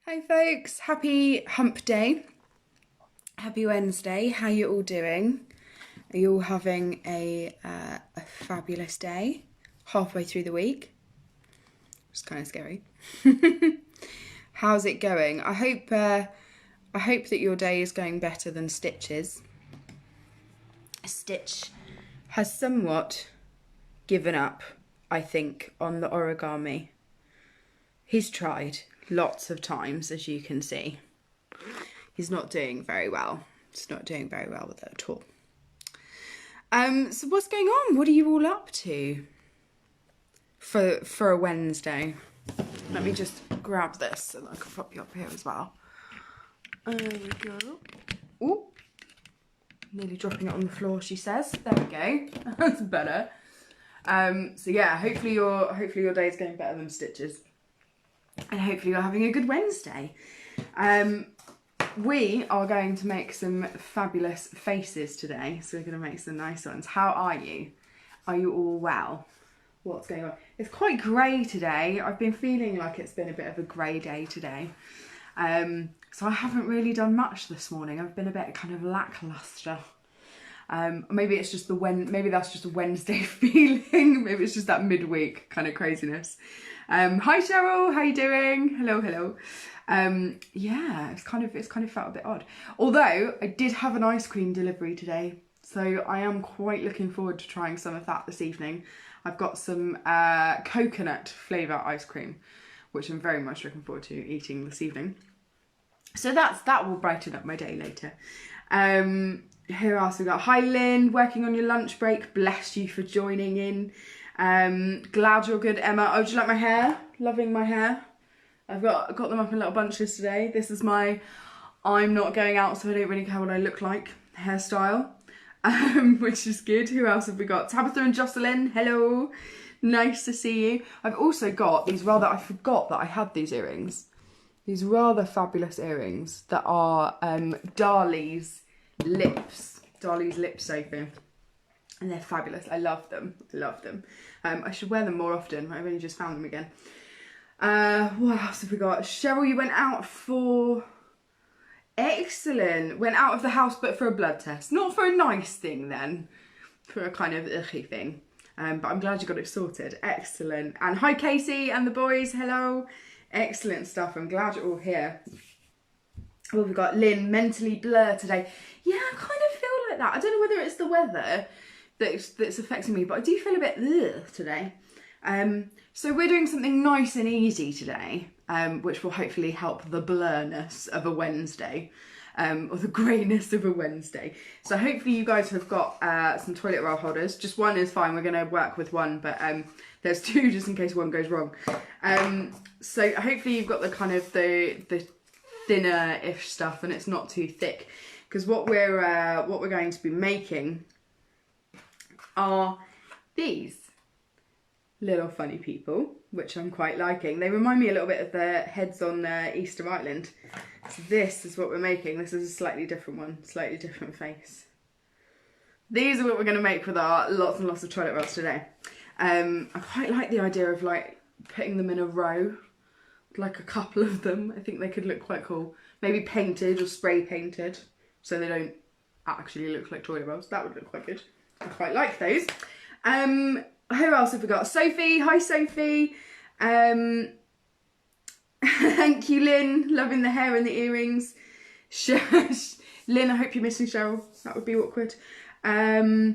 Hi folks, happy hump day, happy Wednesday, how you all doing? Are you all having a fabulous day, halfway through the week? It's kind of scary. How's it going? I hope that your day is going better than Stitch's. Stitch has somewhat given up, I think, on the origami. He's tried lots of times, as you can see. He's not doing very well. He's not doing very well with it at all. So what's going on? What are you all up to for a Wednesday? Let me just grab this so that I can pop you up here as well. There we go. Ooh, nearly dropping it on the floor, she says. There we go. That's better. So yeah, hopefully your day is going better than Stitch's. And hopefully you're having a good Wednesday. We are going to make some fabulous faces today. So we're going to make some nice ones. How are you? Are you all well? What's going on? It's quite grey today. I've been feeling like it's been a bit of a grey day today. So I haven't really done much this morning. I've been a bit kind of lacklustre. Maybe it's just maybe that's just a Wednesday feeling. Maybe it's just that midweek kind of craziness. Hi Cheryl, how you doing? Hello. Yeah, it's kind of felt a bit odd. Although I did have an ice cream delivery today, so I am quite looking forward to trying some of that this evening. I've got some coconut flavour ice cream, which I'm very much looking forward to eating this evening. So that will brighten up my day later. Who else we got? Hi Lynn, working on your lunch break. Bless you for joining in. Glad you're good, Emma. Oh, do you like my hair? Loving my hair. I've got them up in little bunches today. This is my I'm not going out, so I don't really care what I look like hairstyle, which is good. Who else have we got? Tabitha and Jocelyn, hello. Nice to see you. I've also got these I forgot that I had these earrings. These rather fabulous earrings that are Darlie's Lip Sophie. And they're fabulous. I love them. I should wear them more often. I've only just found them again. What else have we got? Cheryl, you went out for... Excellent. Went out of the house but for a blood test. Not for a nice thing then. For a kind of icky thing. But I'm glad you got it sorted. Excellent. And hi Casey and the boys. Hello. Excellent stuff. I'm glad you're all here. Well, we've got Lynn, mentally blur today. Yeah, I kind of feel like that. I don't know whether it's the weather that's affecting me, but I do feel a bit ugh today. So we're doing something nice and easy today, which will hopefully help the blurness of a Wednesday, or the greyness of a Wednesday. So hopefully you guys have got some toilet roll holders. Just one is fine. We're going to work with one, but there's two just in case one goes wrong. So hopefully you've got the kind of the thinner-ish stuff and it's not too thick, because what we're going to be making are these little funny people, which I'm quite liking. They remind me a little bit of the heads on Easter Island. So this is what we're making. This is a slightly different one, slightly different face. These are what we're going to make with our lots and lots of toilet rolls today. I quite like the idea of like putting them in a row, like a couple of them. I think they could look quite cool. Maybe painted or spray painted, so they don't actually look like toilet rolls. That would look quite good. I quite like those. Who else have we got? Sophie. Hi, Sophie. Thank you, Lynn. Loving the hair and the earrings. Lynn, I hope you're missing Cheryl. That would be awkward. Hello,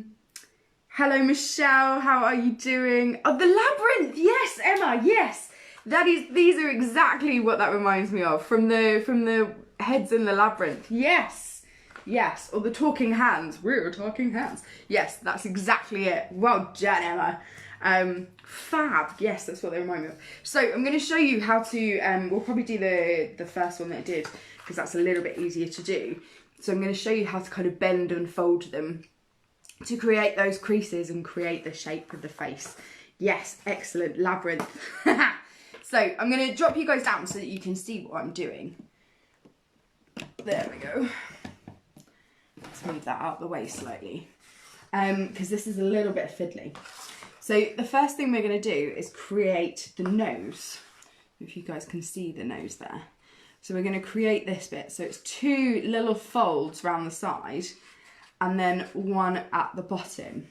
Michelle. How are you doing? Oh, the labyrinth. Yes, Emma. Yes. These are exactly what that reminds me of from the heads in the labyrinth. Yes. Yes, or the talking hands. We're talking hands. Yes, that's exactly it. Well done, Emma. Fab. Yes, that's what they remind me of. So I'm going to show you how to, we'll probably do the first one that I did, because that's a little bit easier to do. So I'm going to show you how to kind of bend and fold them to create those creases and create the shape of the face. Yes, excellent. Labyrinth. So I'm going to drop you guys down so that you can see what I'm doing. There we go. Let's move that out the way slightly, because this is a little bit fiddly. So the first thing we're going to do is create the nose, if you guys can see the nose there. So we're going to create this bit. So it's 2 little folds around the side and then 1 at the bottom.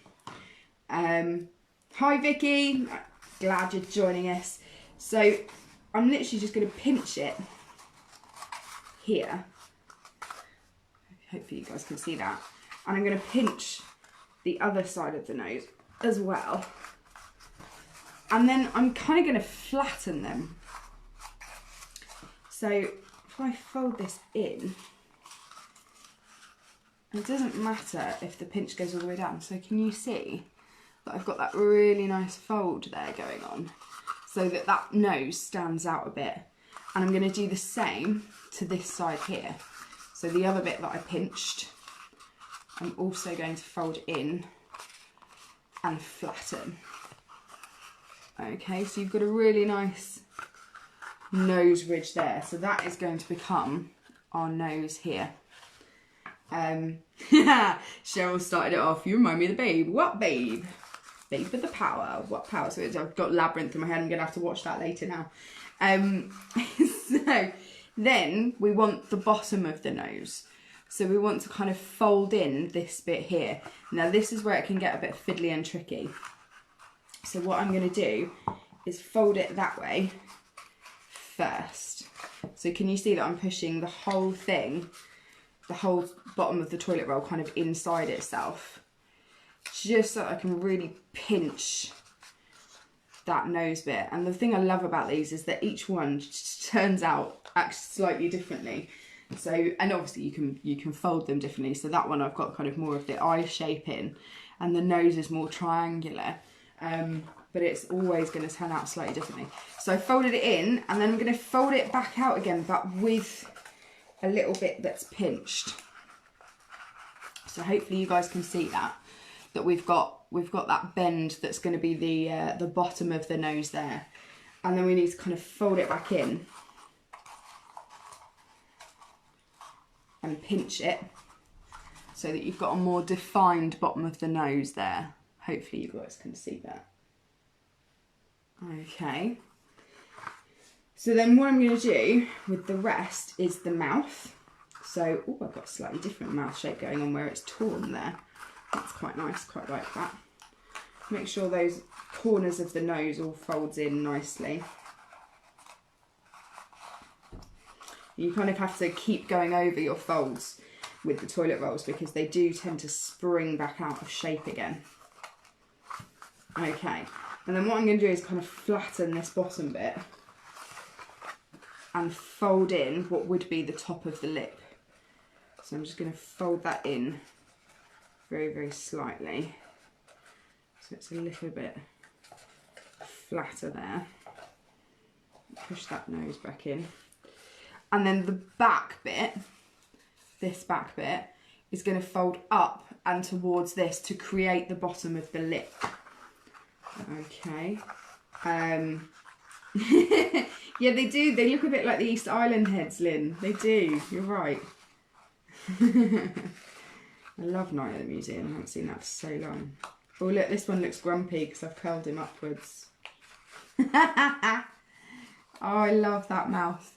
Hi Vicky, glad you're joining us. So I'm literally just going to pinch it here. Hopefully you guys can see that. And I'm going to pinch the other side of the nose as well. And then I'm kind of going to flatten them. So if I fold this in, it doesn't matter if the pinch goes all the way down. So can you see that I've got that really nice fold there going on, so that that nose stands out a bit. And I'm going to do the same to this side here. So the other bit that I pinched, I'm also going to fold in and flatten. Okay, so you've got a really nice nose ridge there. So that is going to become our nose here. Cheryl started it off. You remind me of the Babe. What Babe? Babe with the power. What power? So I've got Labyrinth in my head. I'm going to have to watch that later now. So then we want the bottom of the nose. So we want to kind of fold in this bit here. Now this is where it can get a bit fiddly and tricky. So what I'm going to do is fold it that way first. So can you see that I'm pushing the whole thing, the whole bottom of the toilet roll kind of inside itself, just so I can really pinch that nose bit. And the thing I love about these is that each one turns out acts slightly differently. So, and obviously you can fold them differently. So that one I've got kind of more of the eye shape in, and the nose is more triangular. But it's always going to turn out slightly differently. So I folded it in, and then I'm going to fold it back out again, but with a little bit that's pinched. So hopefully you guys can see that we've got that bend that's going to be the bottom of the nose there, and then we need to kind of fold it back in and pinch it so that you've got a more defined bottom of the nose there. Hopefully you guys can see that. Okay. So then what I'm going to do with the rest is the mouth. So, oh, I've got a slightly different mouth shape going on where it's torn there. That's quite nice, quite like that. Make sure those corners of the nose all folds in nicely. You kind of have to keep going over your folds with the toilet rolls because they do tend to spring back out of shape again. Okay, and then what I'm going to do is kind of flatten this bottom bit and fold in what would be the top of the lip. So I'm just going to fold that in very, very slightly. So it's a little bit flatter there. Push that nose back in. And then the back bit, this back bit, is going to fold up and towards this to create the bottom of the lip. Okay. Yeah, they do. They look a bit like the East Island heads, Lynn. They do. You're right. I love Night at the Museum. I haven't seen that for so long. Oh, look, this one looks grumpy because I've curled him upwards. Oh, I love that mouth.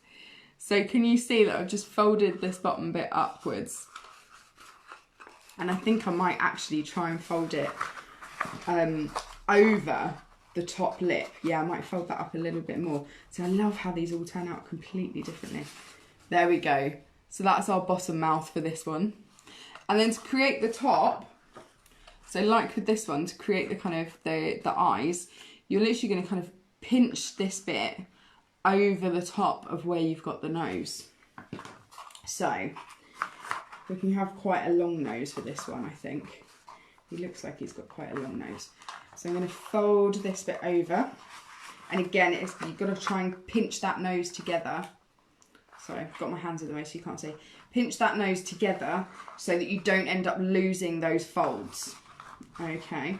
So can you see that I've just folded this bottom bit upwards? And I think I might actually try and fold it over the top lip. Yeah, I might fold that up a little bit more. So I love how these all turn out completely differently. There we go. So that's our bottom mouth for this one. And then to create the top, so like with this one, to create the kind of the eyes, you're literally going to kind of pinch this bit over the top of where you've got the nose. So we can have quite a long nose for this one, I think. He looks like he's got quite a long nose. So I'm going to fold this bit over. And again, you've got to try and pinch that nose together. Sorry, I've got my hands in the way so you can't see. Pinch that nose together so that you don't end up losing those folds. Okay,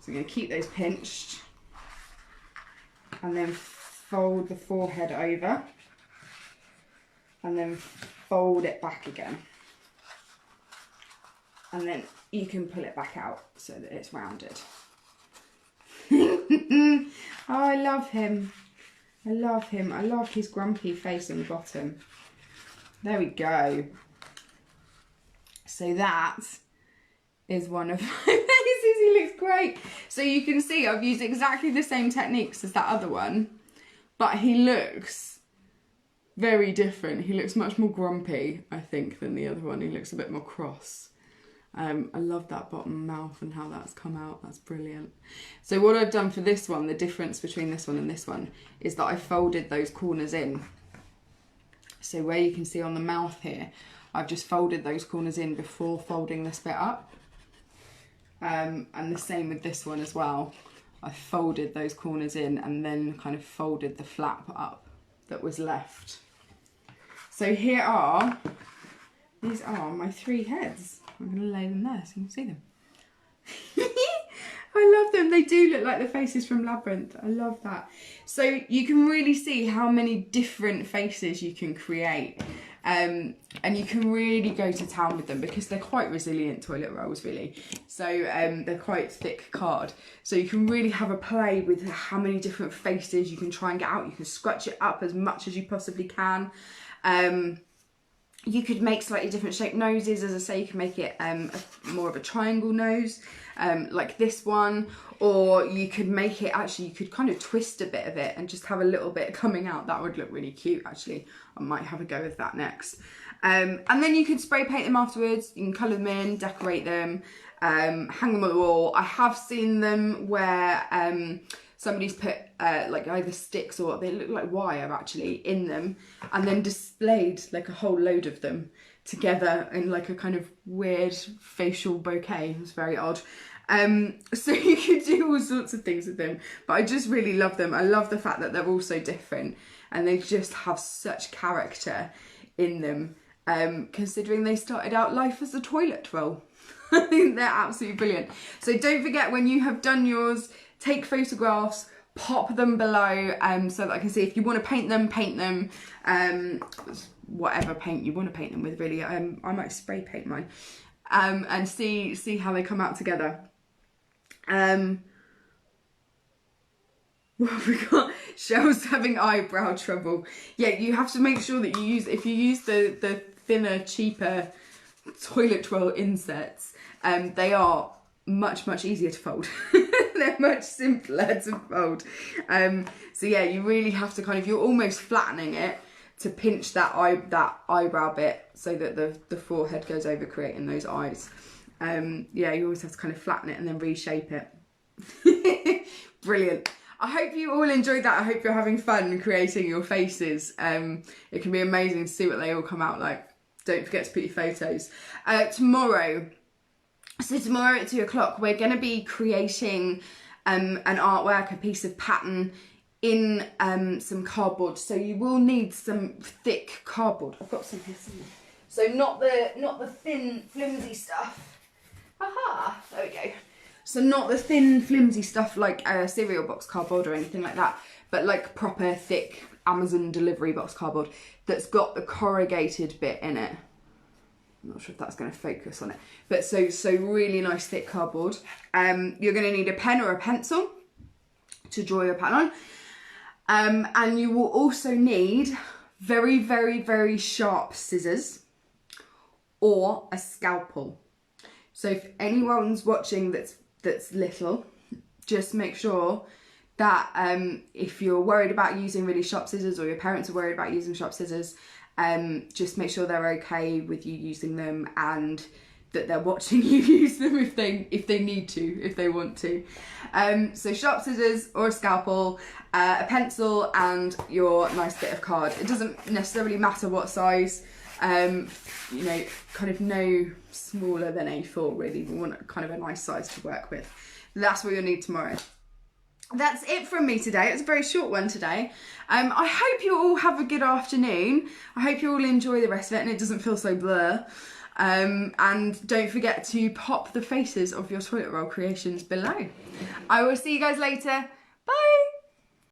so I'm going to keep those pinched. And then fold the forehead over. And then fold it back again. And then you can pull it back out so that it's rounded. Oh, I love him. I love him. I love his grumpy face on the bottom. There we go. So that is one of my faces. He looks great. So you can see I've used exactly the same techniques as that other one, but he looks very different. He looks much more grumpy, I think, than the other one. He looks a bit more cross. I love that bottom mouth and how that's come out. That's brilliant. So what I've done for this one, the difference between this one and this one, is that I folded those corners in. So where you can see on the mouth here, I've just folded those corners in before folding this bit up. And the same with this one as well. I folded those corners in and then kind of folded the flap up that was left. So these are my 3 heads. I'm going to lay them there so you can see them. I love them. They do look like the faces from Labyrinth. I love that. So you can really see how many different faces you can create. And you can really go to town with them because they're quite resilient toilet rolls, really. So they're quite thick card. So you can really have a play with how many different faces you can try and get out. You can scratch it up as much as you possibly can. You could make slightly different shaped noses. As I say, you can make it more of a triangle nose, like this one. Or you could make it, actually, you could kind of twist a bit of it and just have a little bit coming out. That would look really cute, actually. I might have a go with that next. And then you could spray paint them afterwards. You can colour them in, decorate them, hang them on the wall. I have seen them where somebody's put like either sticks or they look like wire actually in them and then displayed like a whole load of them together in like a kind of weird facial bouquet. It was very odd. So you could do all sorts of things with them, but I just really love them. I love the fact that they're all so different and they just have such character in them, considering they started out life as a toilet roll. I think they're absolutely brilliant. So don't forget, when you have done yours, take photographs, pop them below so that I can see. If you want to paint them, whatever paint you want to paint them with, really. I might spray paint mine and see how they come out together. What have we got? Shell's having eyebrow trouble. Yeah, you have to make sure that you use, if you use the thinner, cheaper toilet roll insets, they are much easier to fold. They're much simpler to fold. So yeah, you really have to kind of, you're almost flattening it to pinch that eyebrow bit so that the forehead goes over, creating those eyes. Yeah, you always have to kind of flatten it and then reshape it. Brilliant. I hope you all enjoyed that. I hope you're having fun creating your faces. It can be amazing to see what they all come out like. Don't forget to put your photos. Tomorrow at 2 o'clock, we're going to be creating an artwork, a piece of pattern in some cardboard. So you will need some thick cardboard. I've got some here somewhere. So not the thin, flimsy stuff. Aha, there we go. So not the thin, flimsy stuff like cereal box cardboard or anything like that, but like proper thick Amazon delivery box cardboard that's got the corrugated bit in it. I'm not sure if that's going to focus on it, but so really nice thick cardboard. You're going to need a pen or a pencil to draw your pattern on, and you will also need very sharp scissors or a scalpel. So if anyone's watching that's little, just make sure that if you're worried about using really sharp scissors, or your parents are worried about using sharp scissors, just make sure they're okay with you using them and that they're watching you use them if they need to, if they want to. So sharp scissors or a scalpel, a pencil and your nice bit of card. It doesn't necessarily matter what size, you know, kind of no smaller than A4 really. We want kind of a nice size to work with. That's what you'll need tomorrow. That's it from me today. It's a very short one today. I hope you all have a good afternoon. I hope you all enjoy the rest of it and it doesn't feel so blur. And don't forget to pop the faces of your toilet roll creations below. I will see you guys later. Bye.